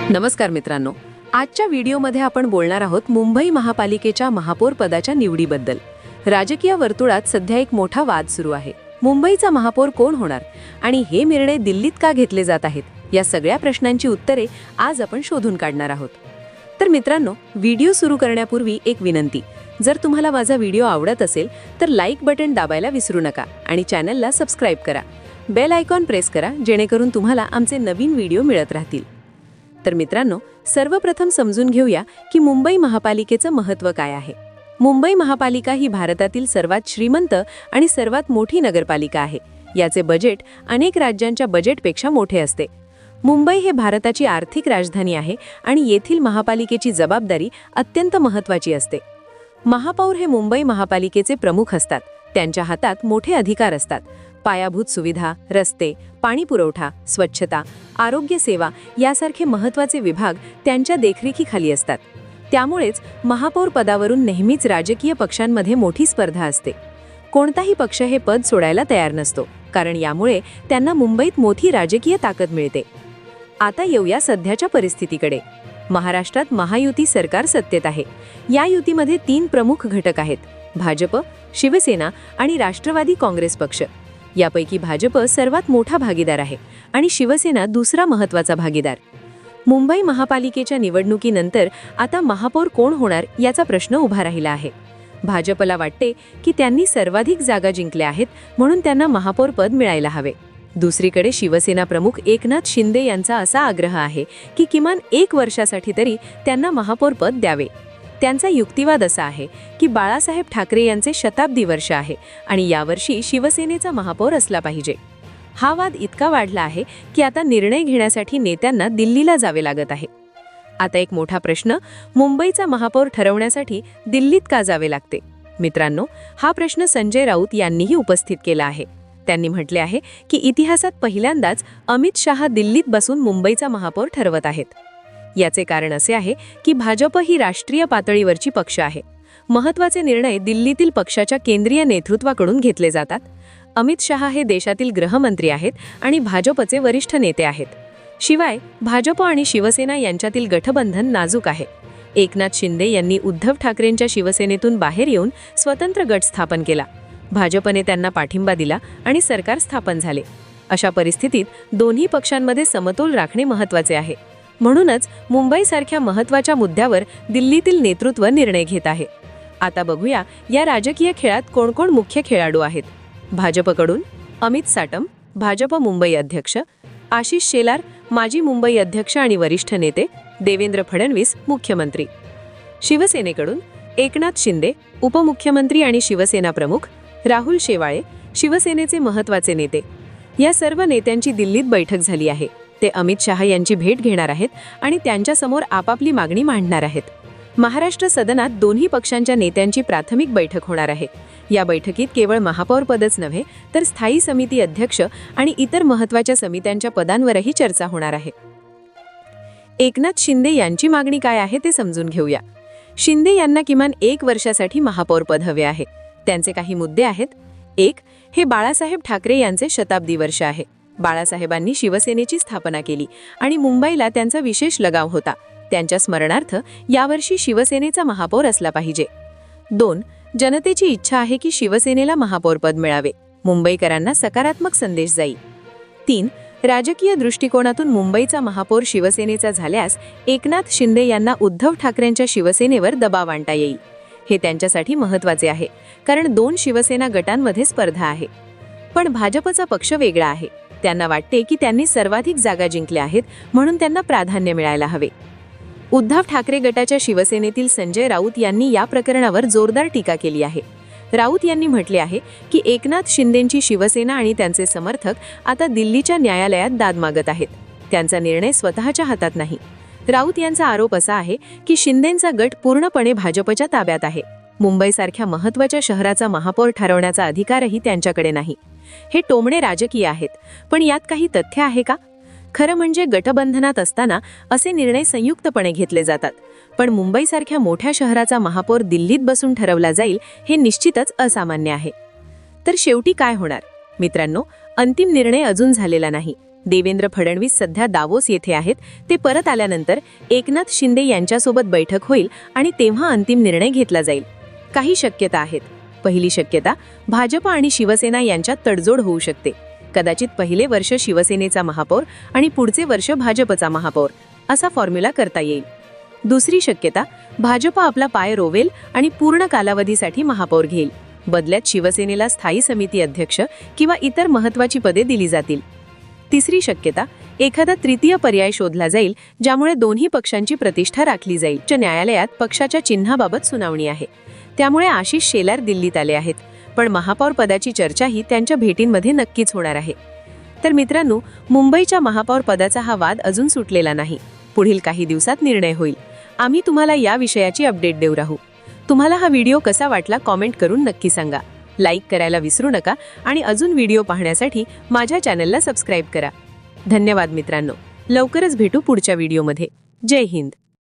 नमस्कार मित्रांनो, आजच्या व्हिडिओमध्ये आपण बोलणार आहोत मुंबई महापालिकेच्या महापौर पदाच्या निवडीबद्दल। राजकीय वर्तुळात सध्या एक मोठा वाद सुरू आहे। मुंबईचा महापौर कोण होणार आणि हे निर्णय दिल्लीत का घेतले जात आहेत, या सगळ्या प्रश्नांची उत्तरे आज आपण शोधून काढणार आहोत। तर मित्रांनो, व्हिडिओ सुरू करण्यापूर्वी एक विनंती, जर तुम्हाला माझा व्हिडिओ आवडत असेल तर लाईक बटन दाबायला विसरू नका आणि चॅनलला सबस्क्राइब करा। बेल आयकॉन प्रेस करा जेणेकरून तुम्हाला आमचे नवीन व्हिडिओ मिळत राहतील। तर मित्रांनो, सर्वप्रथम समजून घेऊया की मुंबई महापालिकेचं महत्त्व काय आहे। मुंबई महापालिका ही भारतातील सर्वात श्रीमंत आणि सर्वात मोठी नगरपालिका आहे। याचे बजेट अनेक राज्यांच्या बजेटपेक्षा मोठे असते। मुंबई हे भारताची आर्थिक राजधानी आहे आणि येथील महापालिकेची जबाबदारी अत्यंत महत्त्वाची असते। महापौर हे मुंबई महापालिकेचे प्रमुख असतात। त्यांच्या हातात मोठे अधिकार असतात। पायाभूत सुविधा, रस्ते, पाणी पुरवठा, स्वच्छता, आरोग्य सेवा यासारखे महत्त्वाचे विभाग त्यांच्या देखरेखीखाली असतात। त्यामुळेच महापौर पदावरून नेहमीच राजकीय पक्षांमध्ये मोठी स्पर्धा असते। कोणताही पक्ष हे पद सोडायला तयार नसतो, कारण यामुळे त्यांना मुंबईत मोठी राजकीय ताकद मिळते। आता येऊया सध्याच्या परिस्थितीकडे। महाराष्ट्रात महायुती सरकार सत्तेत आहे। या युतीमध्ये 3 प्रमुख घटक आहेत: भाजप, शिवसेना आणि राष्ट्रवादी काँग्रेस पक्ष। यापैकी भाजप सर्वात मोठा भागीदार आहे आणि शिवसेना दुसरा महत्त्वाचा भागीदार। मुंबई महापालिकेच्या निवडणुकीनंतर आता महापौर कोण होणार याचा प्रश्न उभा राहिला आहे। भाजपला वाटते की त्यांनी सर्वाधिक जागा जिंकल्या आहेत, म्हणून त्यांना महापौर पद मिळायला हवे। दुसरीकडे शिवसेना प्रमुख एकनाथ शिंदे यांचा असा आग्रह आहे की किमान 1 वर्षासाठी तरी त्यांना महापौर पद द्यावे। त्यांचा युक्तिवाद असा आहे की बाळासाहेब ठाकरे यांचे शताब्दी वर्ष आहे आणि यावर्षी शिवसेनेचा महापौर असला पाहिजे। हा वाद इतका वाढला आहे की आता निर्णय घेण्यासाठी नेत्यांना दिल्लीला जावे लागत आहे। आता एक मोठा प्रश्न, मुंबईचा महापौर ठरवण्यासाठी दिल्लीत का जावे लागते? मित्रांनो, हा प्रश्न संजय राऊत यांनीही उपस्थित केला आहे। त्यांनी म्हटले आहे की इतिहासात पहिल्यांदाच अमित शहा दिल्लीत बसून मुंबईचा महापौर ठरवत आहेत। याचे कारण असे आहे की भाजप ही राष्ट्रीय पातळीवरची पक्ष आहे। महत्त्वाचे निर्णय दिल्लीतील पक्षाच्या केंद्रीय नेतृत्वाकडून घेतले जातात। अमित शहा हे देशातील गृहमंत्री आहेत आणि भाजपचे वरिष्ठ नेते आहेत। शिवाय भाजप आणि शिवसेना यांच्यातील गठबंधन नाजूक आहे। एकनाथ शिंदे यांनी उद्धव ठाकरेंच्या शिवसेनेतून बाहेर येऊन स्वतंत्र गट स्थापन केला। भाजपने त्यांना पाठिंबा दिला आणि सरकार स्थापन झाले। अशा परिस्थितीत दोन्ही पक्षांमध्ये समतोल राखणे महत्त्वाचे आहे। म्हणूनच मुंबईसारख्या महत्त्वाच्या मुद्द्यावर दिल्लीतील नेतृत्व निर्णय घेत आहे। आता बघूया या राजकीय खेळात कोण मुख्य खेळाडू आहेत। भाजपकडून अमित साटम, भाजप मुंबई अध्यक्ष; आशिष शेलार, माजी मुंबई अध्यक्ष आणि वरिष्ठ नेते; देवेंद्र फडणवीस, मुख्यमंत्री; शिवसेनेकडून एकनाथ शिंदे, उपमुख्यमंत्री आणि शिवसेना प्रमुख; राहुल शेवाळे, शिवसेनेचे महत्त्वाचे नेते। या सर्व नेत्यांची दिल्लीत बैठक झाली आहे। ते अमित शहा यांची भेट घेणार आहेत आणि त्यांच्यासमोर आपापली मागणी मांडणार आहेत। महाराष्ट्र सदनात दोन्ही पक्षांच्या नेत्यांची प्राथमिक बैठक होणार आहे। या बैठकीत केवळ महापौर पदच नव्हे तर स्थायी समिती अध्यक्ष आणि इतर महत्त्वाच्या समित्यांच्या पदांवरही चर्चा होणार आहे। एकनाथ शिंदे यांची मागणी काय आहे ते समजून घेऊया। शिंदे यांना किमान 1 वर्षासाठी महापौर पद हवे आहे। त्यांचे काही मुद्दे आहेत। 1. हे बाळासाहेब ठाकरे यांचे शताब्दी वर्ष आहे। बाळासाहेबांनी शिवसेनेची स्थापना केली आणि मुंबईला त्यांचा विशेष लगाव होता। त्यांच्या स्मरणार्थ यावर्षी शिवसेनेचा महापौर असला पाहिजे। 2. जनतेची इच्छा आहे की शिवसेनेला महापौर पद मिळावे। मुंबईकरांना सकारात्मक संदेश जाईल। 3. राजकीय दृष्टिकोनातून मुंबईचा महापौर शिवसेनेचा झाल्यास एकनाथ शिंदे यांना उद्धव ठाकरेंच्या शिवसेनेवर दबाव आणता येईल। हे त्यांच्यासाठी महत्त्वाचे आहे, कारण 2 शिवसेना गटांमध्ये स्पर्धा आहे। पण भाजपचा पक्ष वेगळा आहे। त्यांना वाटते की त्यांनी सर्वाधिक जागा जिंकल्या आहेत, म्हणून त्यांना प्राधान्य मिळायला हवे। उद्धव ठाकरे गटाच्या शिवसेनेतील संजय राऊत यांनी या प्रकरणावर जोरदार टीका केली आहे। राऊत यांनी म्हटले आहे की एकनाथ शिंदेंची शिवसेना आणि त्यांचे समर्थक आता दिल्लीच्या न्यायालयात दाद मागत आहेत। त्यांचा निर्णय स्वतःच्या हातात नाही। राऊत यांचा आरोप असा आहे की शिंदेंचा गट पूर्णपणे भाजपच्या ताब्यात आहे। मुंबईसारख्या महत्त्वाच्या शहराचा महापौर ठरवण्याचा अधिकारही त्यांच्याकडे नाही। हे टोमणे राजकीय आहेत, पण यात काही तथ्य आहे का? खरं म्हणजे गठबंधनात असताना असे निर्णय संयुक्तपणे घेतले जातात, पण मुंबईसारख्या मोठ्या शहराचा महापौर दिल्लीत बसून ठरवला जाईल हे निश्चितच असामान्य आहे। तर शेवटी काय होणार? मित्रांनो, अंतिम निर्णय अजून झालेला नाही। देवेंद्र फडणवीस सध्या दावोस येथे आहेत. ते परत आल्यानंतर एकनाथ शिंदे यांच्यासोबत बैठक होईल आणि तेव्हा अंतिम निर्णय घेतला जाईल. काही शक्यता आहेत. पहिली शक्यता, भाजप आणि शिवसेना यांच्यात तडजोड होऊ शकते. कदाचित पहिले वर्ष शिवसेनेचा महापौर आणि पुढचे वर्ष भाजपचा महापौर असा फॉर्म्युला करता येईल. दुसरी शक्यता, भाजप आपला पाय रोवेल आणि पूर्ण कालावधीसाठी महापौर घेईल. बदल्यात शिवसेनेला स्थायी समिती अध्यक्ष किंवा इतर महत्त्वाची पदे दिली जातील. तिसरी शक्यता, एखादा तृतीय पर्याय शोधला जाईल ज्यामुळे दोन्ही पक्षांची प्रतिष्ठा राखली जाईल. न्यायालयात पक्षाच्या चिन्हाबाबत सुनावणी आहे, त्यामुळे आशिष शेलार दिल्लीत आले आहेत. पण महापौर पदाची चर्चाही त्यांच्या भेटींमध्ये नक्कीच होणार आहे. तर मित्रांनो, मुंबईच्या महापौर पदाचा हा वाद अजून सुटलेला नाही. पुढील काही दिवसात निर्णय होईल. आम्ही तुम्हाला या विषयाची अपडेट देऊ राहू. तुम्हाला हा व्हिडिओ कसा वाटला कॉमेंट करून नक्की सांगा. लाईक करायला विसरू नका आणि अजून व्हिडिओ पाहण्यासाठी माझ्या चॅनलला सबस्क्राईब करा. धन्यवाद मित्रांनो. लवकरच भेटू पुढच्या व्हिडिओमध्ये. जय हिंद.